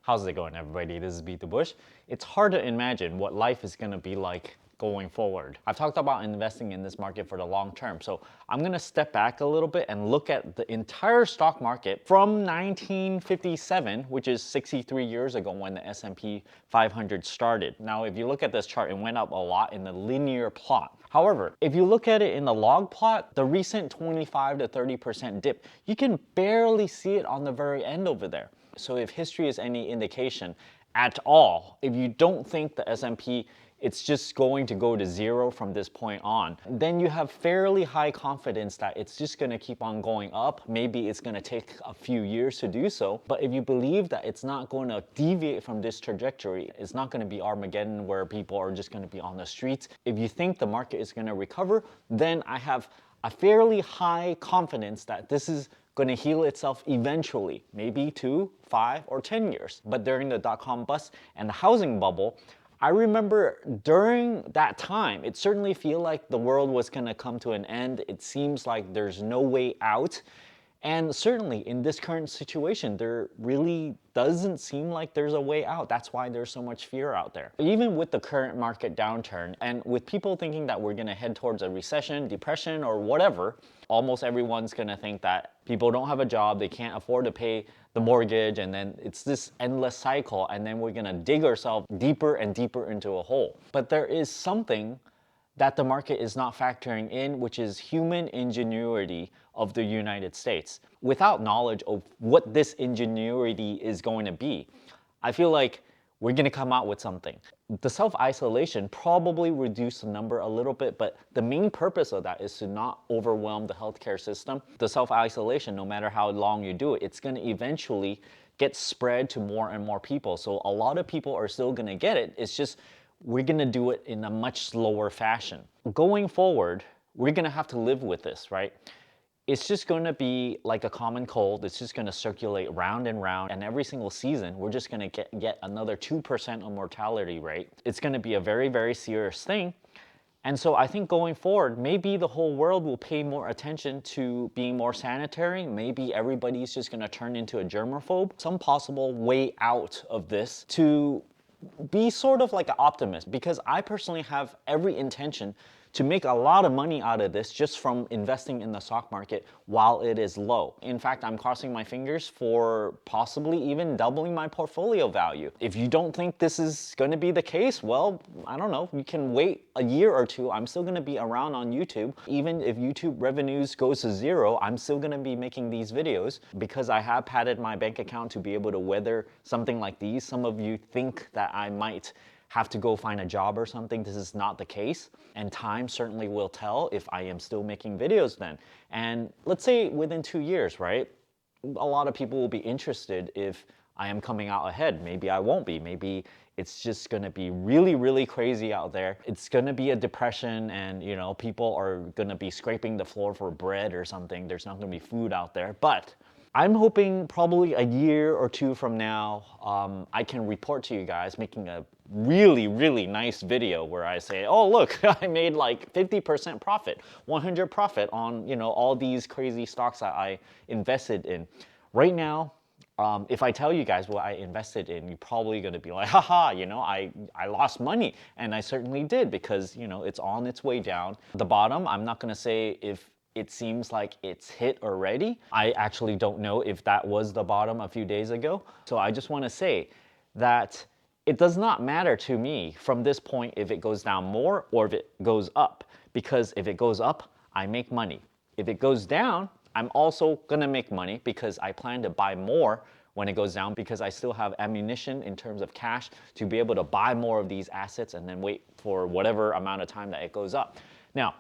How's it going, everybody? This is BeatTheBush. It's hard to imagine what life is gonna be like going forward. I've talked about investing in this market for the long term, so I'm gonna step back a little bit and look at the entire stock market from 1957, which is 63 years ago when the S&P 500 started. Now, if you look at this chart, it went up a lot in the linear plot. However, if you look at it in the log plot, the recent 25 to 30% dip, you can barely see it on the very end over there. So if history is any indication at all, if you don't think the S&P it's just going to go to zero from this point on, then you have fairly high confidence that it's just going to keep on going up. Maybe it's going to take a few years to do so. But if you believe that it's not going to deviate from this trajectory, it's not going to be Armageddon where people are just going to be on the streets. If you think the market is going to recover, then I have a fairly high confidence that this is going to heal itself eventually, maybe 2, 5, or 10 years. But during the dot-com bust and the housing bubble, I remember during that time, it certainly felt like the world was going to come to an end. It seems like there's no way out. And certainly in this current situation, there really doesn't seem like there's a way out. That's why there's so much fear out there. Even with the current market downturn and with people thinking that we're going to head towards a recession, depression, or whatever, almost everyone's going to think that people don't have a job, they can't afford to pay the mortgage, and then it's this endless cycle, and then we're going to dig ourselves deeper and deeper into a hole. But there is something that the market is not factoring in, which is human ingenuity of the United States. Without knowledge of what this ingenuity is going to be, I feel like we're going to come out with something. The self-isolation probably reduced the number a little bit, but the main purpose of that is to not overwhelm the healthcare system. The self-isolation, no matter how long you do it, it's going to eventually get spread to more and more people. So a lot of people are still going to get it. It's just we're going to do it in a much slower fashion. Going forward, we're going to have to live with this, right? It's just going to be like a common cold. It's just going to circulate round and round. And every single season, we're just going to get another 2% of mortality rate. It's going to be a very, very serious thing. And so I think going forward, maybe the whole world will pay more attention to being more sanitary. Maybe everybody's just going to turn into a germaphobe. Some possible way out of this to be sort of like an optimist, because I personally have every intention to make a lot of money out of this just from investing in the stock market while it is low. In fact, I'm crossing my fingers for possibly even doubling my portfolio value. If you don't think this is going to be the case, well, I don't know. You can wait a year or two. I'm still going to be around on YouTube. Even if YouTube revenues goes to zero, I'm still going to be making these videos because I have padded my bank account to be able to weather something like these. Some of you think that I might have to go find a job or something. This is not the case. And time certainly will tell if I am still making videos then. And let's say within 2 years, right? A lot of people will be interested if I am coming out ahead. Maybe I won't be. Maybe it's just gonna be really, really crazy out there. It's gonna be a depression and people are gonna be scraping the floor for bread or something. There's not gonna be food out there. But I'm hoping probably a year or two from now, I can report to you guys making a really, really nice video where I say, oh, look, I made like 50% profit, 100 profit on, all these crazy stocks that I invested in. Right now, if I tell you guys what I invested in, you're probably going to be like, haha, I lost money. And I certainly did because, it's on its way down. The bottom, I'm not going to say if it seems like it's hit already. I actually don't know if that was the bottom a few days ago. So I just want to say that it does not matter to me from this point if it goes down more or if it goes up. Because if it goes up, I make money. If it goes down, I'm also gonna make money because I plan to buy more when it goes down because I still have ammunition in terms of cash to be able to buy more of these assets and then wait for whatever amount of time that it goes up. Now,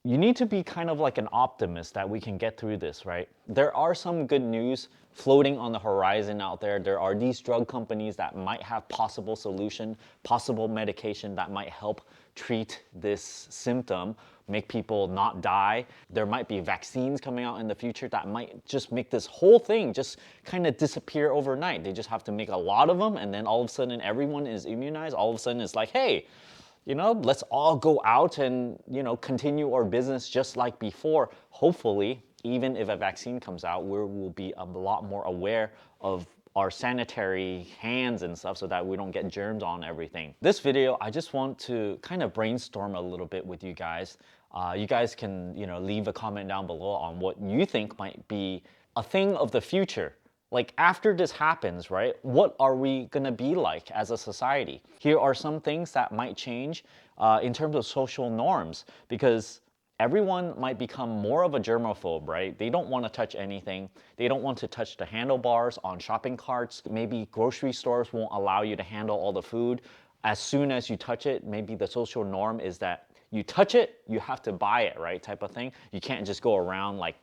you need to be kind of like an optimist that we can get through this, right? There are some good news floating on the horizon out there. There are these drug companies that might have possible solution, possible medication that might help treat this symptom, make people not die. There might be vaccines coming out in the future that might just make this whole thing just kind of disappear overnight. They just have to make a lot of them and then all of a sudden everyone is immunized. All of a sudden it's like, hey, let's all go out and, continue our business just like before. Hopefully, even if a vaccine comes out, we will be a lot more aware of our sanitary hands and stuff so that we don't get germs on everything. This video, I just want to kind of brainstorm a little bit with you guys. You guys can, leave a comment down below on what you think might be a thing of the future. Like after this happens, right? What are we gonna be like as a society? Here are some things that might change in terms of social norms, because everyone might become more of a germaphobe, right? They don't want to touch anything. They don't want to touch the handlebars on shopping carts. Maybe grocery stores won't allow you to handle all the food. As soon as you touch it, maybe the social norm is that you touch it, you have to buy it, right? Type of thing. You can't just go around like,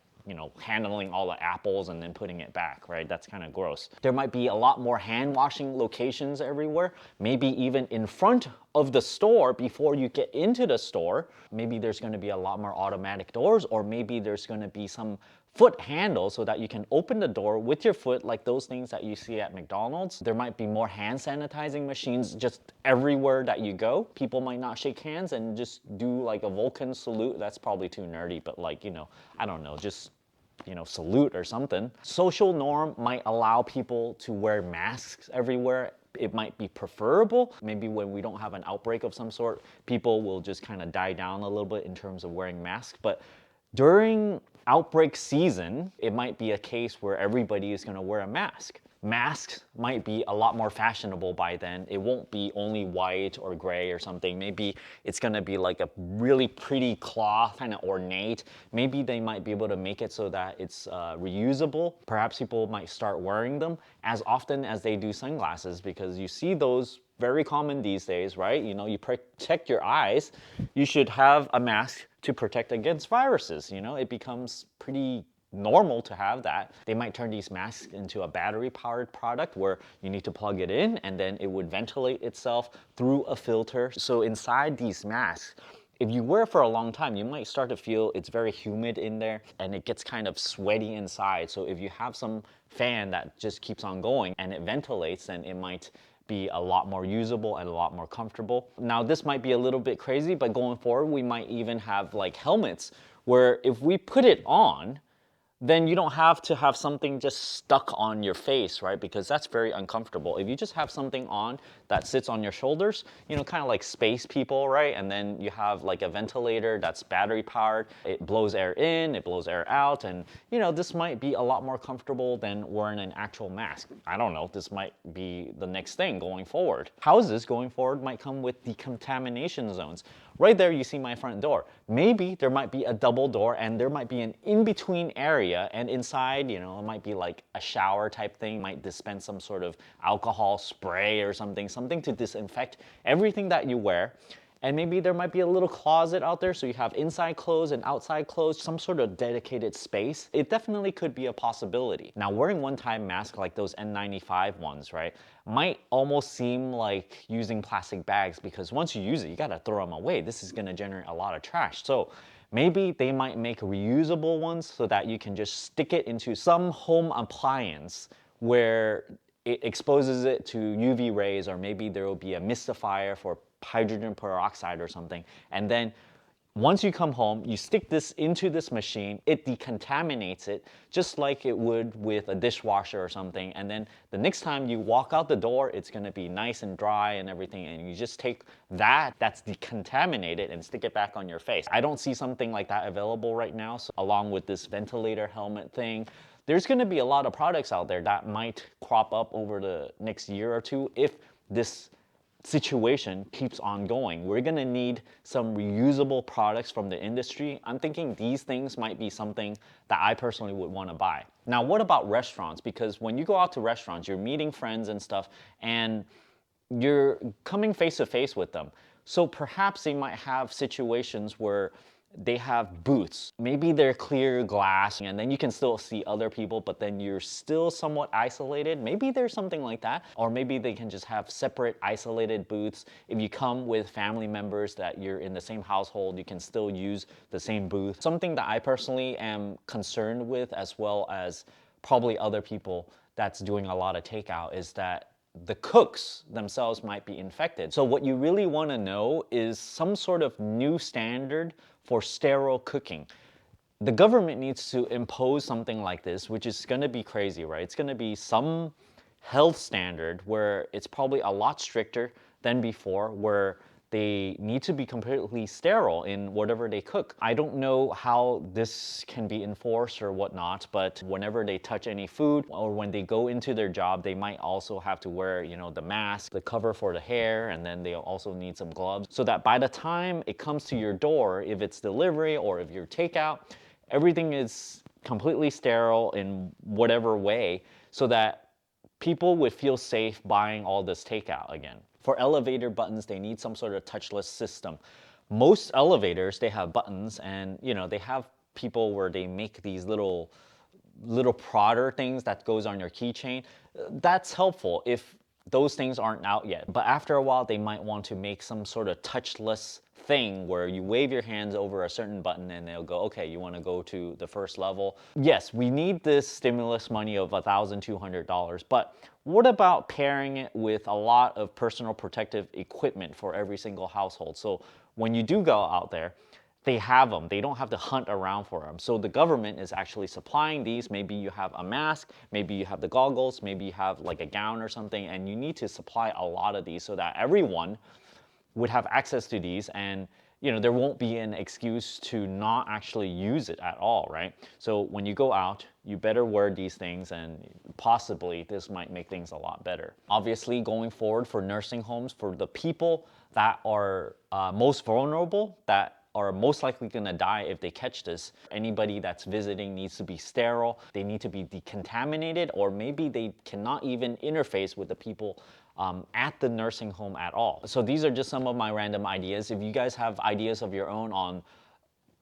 handling all the apples and then putting it back, right? That's kind of gross. There might be a lot more hand washing locations everywhere, maybe even in front of the store before you get into the store. Maybe there's going to be a lot more automatic doors, or maybe there's going to be some foot handle so that you can open the door with your foot, like those things that you see at McDonald's. There might be more hand sanitizing machines just everywhere that you go. People might not shake hands and just do like a Vulcan salute. That's probably too nerdy, but like, I don't know, just salute or something. Social norm might allow people to wear masks everywhere. It might be preferable. Maybe when we don't have an outbreak of some sort, people will just kind of die down a little bit in terms of wearing masks. But during outbreak season, it might be a case where everybody is going to wear a mask. Masks might be a lot more fashionable by then. It won't be only white or gray or something. Maybe it's going to be like a really pretty cloth, kind of ornate. Maybe they might be able to make it so that it's reusable. Perhaps people might start wearing them as often as they do sunglasses, because you see those very common these days, right? You protect your eyes. You should have a mask to protect against viruses. It becomes pretty normal to have that. They might turn these masks into a battery-powered product where you need to plug it in and then it would ventilate itself through a filter. So inside these masks, if you wear it for a long time, you might start to feel it's very humid in there and it gets kind of sweaty inside. So if you have some fan that just keeps on going and it ventilates, then it might be a lot more usable and a lot more comfortable. Now, this might be a little bit crazy, but going forward, we might even have like helmets where if we put it on, then you don't have to have something just stuck on your face, right? Because that's very uncomfortable. If you just have something on that sits on your shoulders, kind of like space people, right? And then you have like a ventilator that's battery powered. It blows air in, it blows air out, and this might be a lot more comfortable than wearing an actual mask. I don't know, this might be the next thing going forward. Houses going forward might come with decontamination zones. Right there, you see my front door. Maybe there might be a double door and there might be an in-between area, and inside, it might be like a shower type thing, might dispense some sort of alcohol spray or something to disinfect everything that you wear. And maybe there might be a little closet out there, so you have inside clothes and outside clothes, some sort of dedicated space. It definitely could be a possibility. Now, wearing one-time masks like those N95 ones, right, might almost seem like using plastic bags, because once you use it, you gotta throw them away. This is gonna generate a lot of trash. So maybe they might make reusable ones so that you can just stick it into some home appliance where it exposes it to UV rays, or maybe there will be a mistifier for hydrogen peroxide or something. And then once you come home, you stick this into this machine, it decontaminates it just like it would with a dishwasher or something. And then the next time you walk out the door, it's gonna be nice and dry and everything. And you just take that's decontaminated and stick it back on your face. I don't see something like that available right now. So along with this ventilator helmet thing, there's gonna be a lot of products out there that might crop up over the next year or two if this situation keeps on going. We're gonna need some reusable products from the industry. I'm thinking these things might be something that I personally would want to buy. Now, what about restaurants? Because when you go out to restaurants, you're meeting friends and stuff, and you're coming face to face with them. So perhaps they might have situations where they have booths. Maybe they're clear glass and then you can still see other people, but then you're still somewhat isolated. Maybe there's something like that. Or maybe they can just have separate isolated booths. If you come with family members that you're in the same household, you can still use the same booth. Something that I personally am concerned with, as well as probably other people that's doing a lot of takeout, is that the cooks themselves might be infected. So what you really want to know is some sort of new standard for sterile cooking. The government needs to impose something like this, which is going to be crazy, right? It's going to be some health standard where it's probably a lot stricter than before, where they need to be completely sterile in whatever they cook. I don't know how this can be enforced or whatnot, but whenever they touch any food or when they go into their job, they might also have to wear, the mask, the cover for the hair, and then they also need some gloves so that by the time it comes to your door, if it's delivery or if you're takeout, everything is completely sterile in whatever way so that people would feel safe buying all this takeout again. For elevator buttons, they need some sort of touchless system. Most elevators, they have buttons, and they have people where they make these little prodder things that goes on your keychain. That's helpful if those things aren't out yet. But after a while, they might want to make some sort of touchless thing where you wave your hands over a certain button and they'll go, okay, you want to go to the first level. Yes, we need this stimulus money of $1,200, but what about pairing it with a lot of personal protective equipment for every single household? So when you do go out there, they have them. They don't have to hunt around for them. So the government is actually supplying these. Maybe you have a mask, maybe you have the goggles, maybe you have like a gown or something, and you need to supply a lot of these so that everyone would have access to these, and there won't be an excuse to not actually use it at all, right? So when you go out, you better wear these things, and possibly this might make things a lot better. Obviously, going forward for nursing homes, for the people that are most vulnerable, that are most likely going to die if they catch this. Anybody that's visiting needs to be sterile. They need to be decontaminated, or maybe they cannot even interface with the people at the nursing home at all. So these are just some of my random ideas. If you guys have ideas of your own on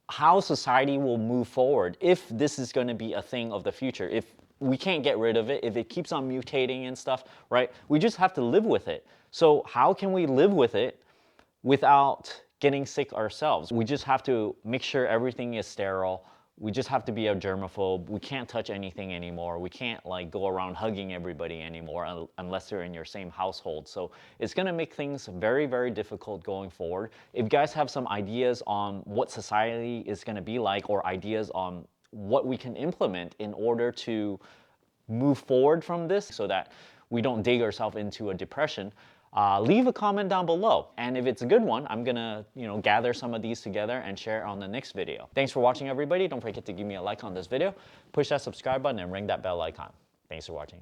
how society will move forward, if this is going to be a thing of the future, if we can't get rid of it, if it keeps on mutating and stuff, right? We just have to live with it. So how can we live with it without getting sick ourselves? We just have to make sure everything is sterile. We just have to be a germaphobe. We can't touch anything anymore. We can't go around hugging everybody anymore unless they're in your same household. So it's gonna make things very, very difficult going forward. If you guys have some ideas on what society is gonna be like, or ideas on what we can implement in order to move forward from this so that we don't dig ourselves into a depression, leave a comment down below. And if it's a good one, I'm gonna gather some of these together and share on the next video. Thanks for watching, everybody. Don't forget to give me a like on this video, push that subscribe button, and ring that bell icon. Thanks for watching.